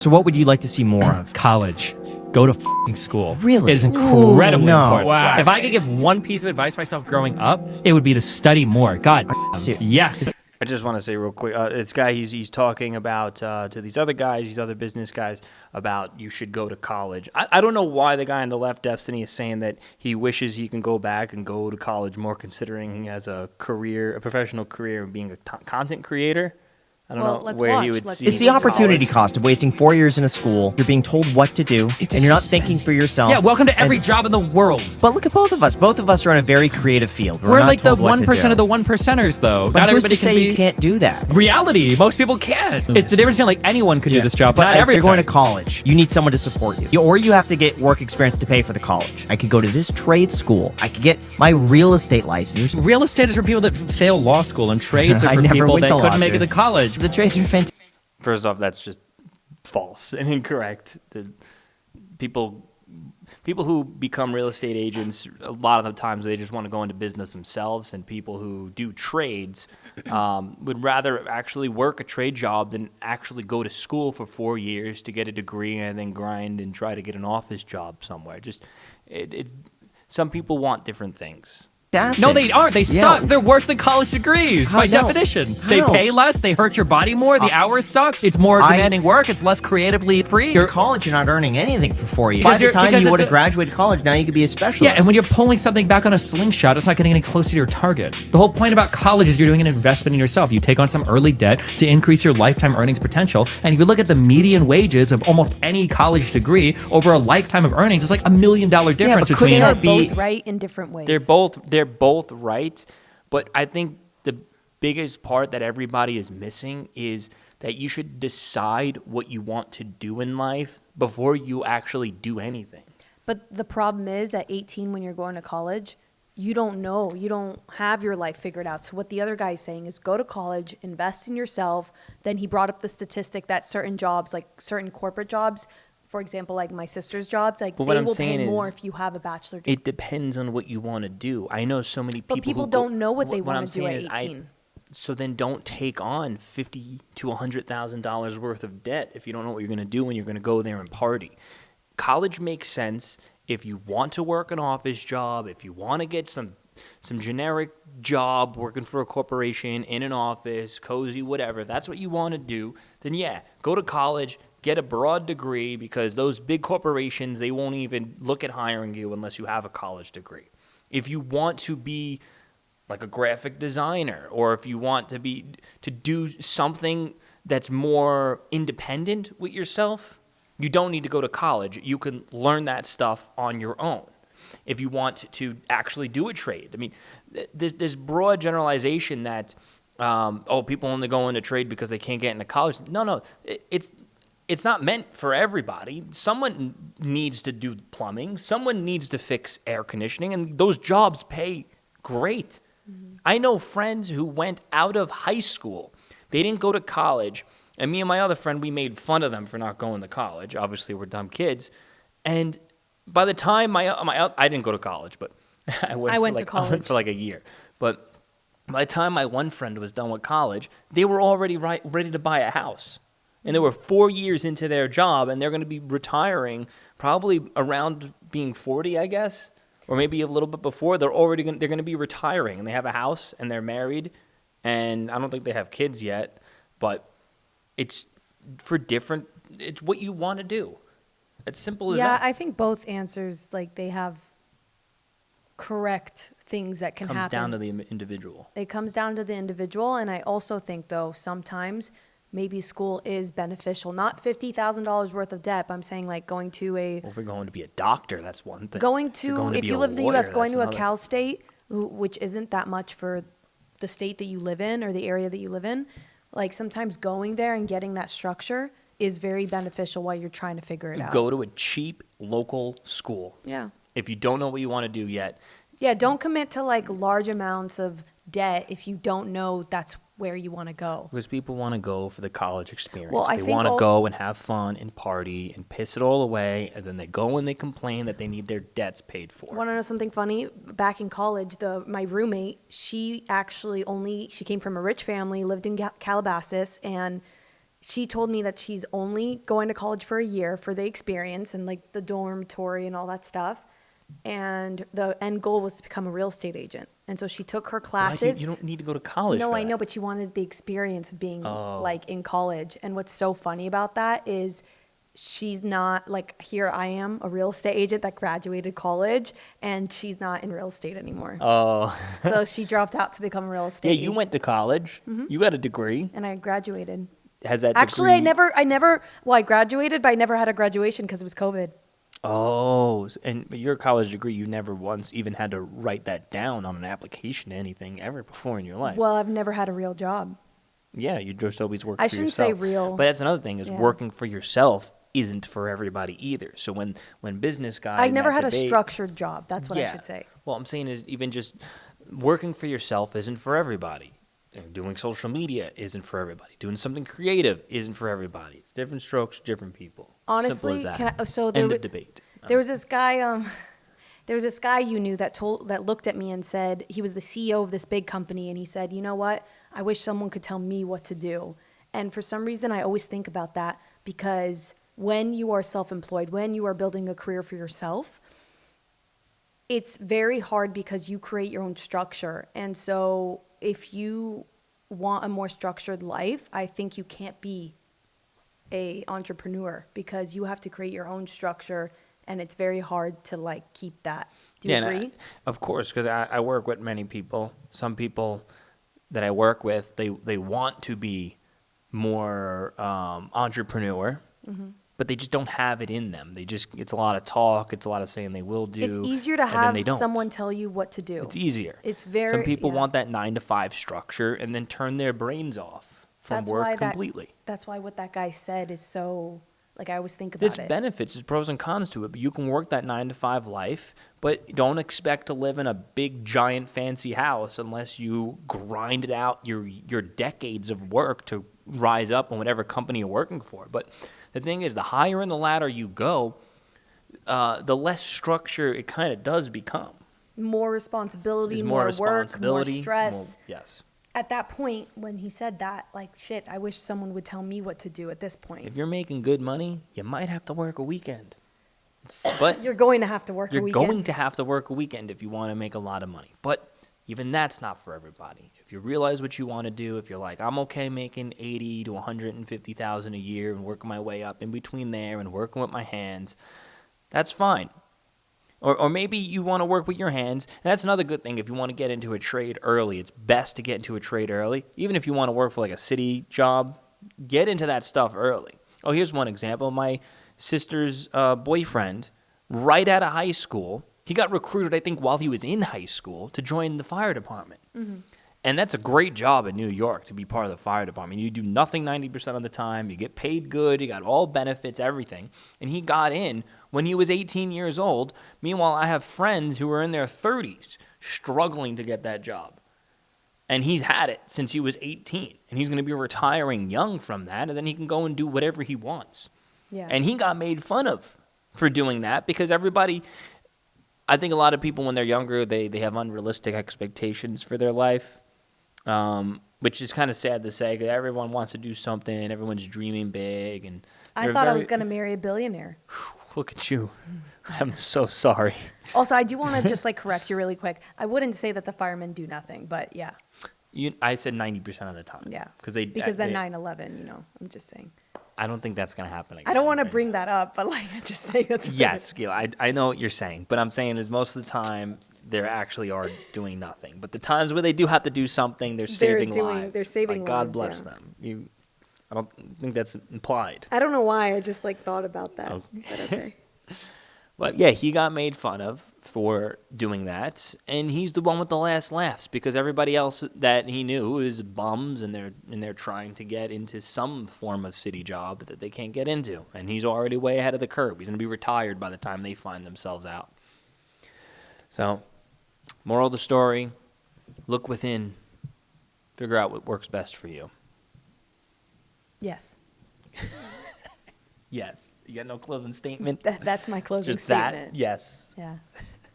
So what would you like to see more of? College. Go to f***ing school. Really? It is incredibly no. important. Wow. If I could give one piece of advice to myself growing up, it would be to study more. God, yes. I just want to say real quick, this guy, he's talking about to these other guys, these other business guys, about you should go to college. I don't know why the guy on the left, Destiny, is saying that he wishes he can go back and go to college more, considering he has a professional career in being a content creator. I don't know where he would see. It's the opportunity cost of wasting 4 years in a school. You're being told what to do, and you're not thinking for yourself. Yeah, welcome to every job in the world. But look at both of us. Both of us are in a very creative field. We're not like the told what to 1% do. of the 1%ers, though. But Not who's everybody to say can you be. can't do that? Reality. Most people can't. It's the difference between like anyone could do this job, but But if everyone. you're going to college, you need someone to support you. Or you have to get work experience to pay for the college. I could go to this trade school. I could get my real estate license. Real estate is for people that fail law school, and trades are I for never people went that to law couldn't make it school. to college. The trades are fantastic. First off, that's just false and incorrect. The people who become real estate agents, a lot of the times they just want to go into business themselves, and people who do trades would rather actually work a trade job than actually go to school for 4 years to get a degree and then grind and try to get an office job somewhere. Some people want different things. No, they aren't. They suck. They're worse than college degrees by definition. They pay less. They hurt your body more. The hours suck. It's more demanding work. It's less creatively free. You're college, you're not earning anything for 4 years. Because By the time because you would it's have graduated college, now you could be a specialist. Yeah, and when you're pulling something back on a slingshot, it's not getting any closer to your target. The whole point about college is you're doing an investment in yourself. You take on some early debt to increase your lifetime earnings potential. And if you look at the median wages of almost any college degree over a lifetime of earnings, it's like $1 million difference but between. couldn't They're that be- both right in different ways. They're both right, but I think the biggest part that everybody is missing is that you should decide what you want to do in life before you actually do anything. But the problem is at 18 when you're going to college, you don't know. You don't have your life figured out. So what the other guy is saying is go to college, invest in yourself. Then he brought up the statistic that certain jobs, like certain corporate jobs, for example, like my sister's jobs, like But what they I'm will saying pay more is if you have a bachelor degree. It depends on what you want to do. I know so many people. But people who go- don't know what they I'm want to do at saying is 18. So then don't take on $50,000 to $100,000 worth of debt if you don't know what you're going to do when you're going to go there and party. College makes sense if you want to work an office job, if you want to get some generic job working for a corporation in an office, cozy, whatever. That's what you want to do. Then yeah, go to college. Get a broad degree, because those big corporations, they won't even look at hiring you unless you have a college degree. If you want to be like a graphic designer, or if you want to do something that's more independent with yourself, you don't need to go to college. You can learn that stuff on your own. If you want to actually do a trade, I mean, there's broad generalization that people only go into trade because they can't get into college. No, it's not meant for everybody. Someone needs to do plumbing. Someone needs to fix air conditioning, and those jobs pay great. Mm-hmm. I know friends who went out of high school. They didn't go to college, and me and my other friend, we made fun of them for not going to college. Obviously, we're dumb kids. And by the time I didn't go to college, but I went to college for like a year. But by the time my one friend was done with college, they were already ready to buy a house. And they were 4 years into their job, and they're going to be retiring probably around being 40, I guess, or maybe a little bit before. They're going to be retiring, and they have a house, and they're married, and I don't think they have kids yet, but it's it's what you want to do. It's simple as that. Yeah, I think both answers, like they have correct things that can happen. Comes down to the individual. It comes down to the individual, and I also think, though, sometimes maybe school is beneficial. Not $50,000 worth of debt, but I'm saying like going to Well, if you're going to be a doctor, that's one thing. if you live in the U.S., going to a Cal State, which isn't that much for the state that you live in or the area that you live in, like sometimes going there and getting that structure is very beneficial while you're trying to figure it out. Go to a cheap local school. Yeah. If you don't know what you want to do yet. Yeah, don't commit to like large amounts of debt if you don't know that's where you want to go. Because people want to go for the college experience. Well, I they think want to go and have fun and party and piss it all away, and then they go and they complain that they need their debts paid for. Want to know something funny? Back in college, my roommate, she came from a rich family, lived in Calabasas, and she told me that she's only going to college for a year for the experience and like the dormitory and all that stuff. And the end goal was to become a real estate agent. And so she took her Why classes. you don't need to go to college. No, for I that. know, but she wanted the experience of being like in college. And what's so funny about that is she's not like, here I am, a real estate agent that graduated college, and she's not in real estate anymore. Oh, So she dropped out to become a real estate yeah. agent. You went to college. You got a degree. And I graduated. Has that Actually, degree... I graduated, but I never had a graduation because it was COVID. Oh, but your college degree, you never once even had to write that down on an application to anything ever before in your life. Well, I've never had a real job. Yeah, you just always work I for shouldn't say yourself. real. But that's another thing, is Yeah. working for yourself isn't for everybody either. So when business guys... I never had a structured job. That's what I Yeah. should say. Well, I'm saying is even just working for yourself isn't for everybody. And doing social media isn't for everybody. Doing something creative isn't for everybody. It's different strokes, different people. Honestly, Simple as that. so End of debate. There was this guy. There was this guy you knew that looked at me and said, he was the CEO of this big company, and he said, you know what? I wish someone could tell me what to do. And for some reason, I always think about that, because when you are self-employed, when you are building a career for yourself, it's very hard because you create your own structure. And so if you want a more structured life, I think you can't be a entrepreneur, because you have to create your own structure, and it's very hard to like keep that. Do you agree? Of course, because I work with many people. Some people that I work with, they want to be more entrepreneur, but they just don't have it in them. It's a lot of talk. It's a lot of saying they will do. It's easier to and then they have don't. someone tell you what to do. It's easier. It's very. Some people yeah. want that 9-to-5 structure and then turn their brains off from work completely. That's why what that guy said is so. Like, I always think about There's it. benefits, there's pros and cons to it, but you can work that 9-to-5 life, but don't expect to live in a big, giant, fancy house unless you grind it out your decades of work to rise up in whatever company you're working for. But the thing is, the higher in the ladder you go, the less structure it kind of does become. More responsibility, There's more responsibility, work, more stress. Yes. At that point, when he said that, like, shit, I wish someone would tell me what to do at this point. If you're making good money, you might have to work a weekend. But You're going to have to work a you're weekend. going to have to work a weekend if you want to make a lot of money. But even that's not for everybody. If you realize what you want to do, if you're like, I'm okay making 80 to 150,000 a year and working my way up in between there and working with my hands, that's fine. Or maybe you want to work with your hands. And that's another good thing. If you want to get into a trade early, it's best to get into a trade early. Even if you want to work for like a city job, get into that stuff early. Oh, here's one example. My sister's boyfriend, right out of high school, he got recruited, I think, while he was in high school to join the fire department. Mm-hmm. And that's a great job in New York, to be part of the fire department. You do nothing 90% of the time. You get paid good. You got all benefits, everything. And he got in when he was 18 years old. Meanwhile, I have friends who are in their 30s struggling to get that job. And he's had it since he was 18. And he's going to be retiring young from that, and then he can go and do whatever he wants. Yeah. And he got made fun of for doing that because everybody... I think a lot of people when they're younger, they have unrealistic expectations for their life. Which is kind of sad to say because everyone wants to do something. Everyone's dreaming big. And I thought I was going to marry a billionaire. Look at you. I'm so sorry. Also, I do want to just like correct you really quick. I wouldn't say that the firemen do nothing, but yeah. I said 90% of the time. Yeah. Because then 9/11, you know, I'm just saying. I don't think that's going to happen again. I don't want to bring that up, but like I just say that's yes, Gil, I know what you're saying, but I'm saying is most of the time they actually are doing nothing. But the times where they do have to do something, they're saving lives. They're saving like, God lives, bless yeah. them. I don't think that's implied. I don't know why. I just like thought about that. Oh. But okay. But yeah, he got made fun of for doing that, and he's the one with the last laughs because everybody else that he knew is bums, and they're trying to get into some form of city job that they can't get into, and he's already way ahead of the curve. He's going to be retired by the time they find themselves out. So, moral of the story: look within, figure out what works best for you. Yes. Yes. You got no closing statement? That's my closing Just statement. that? Yes. Yeah.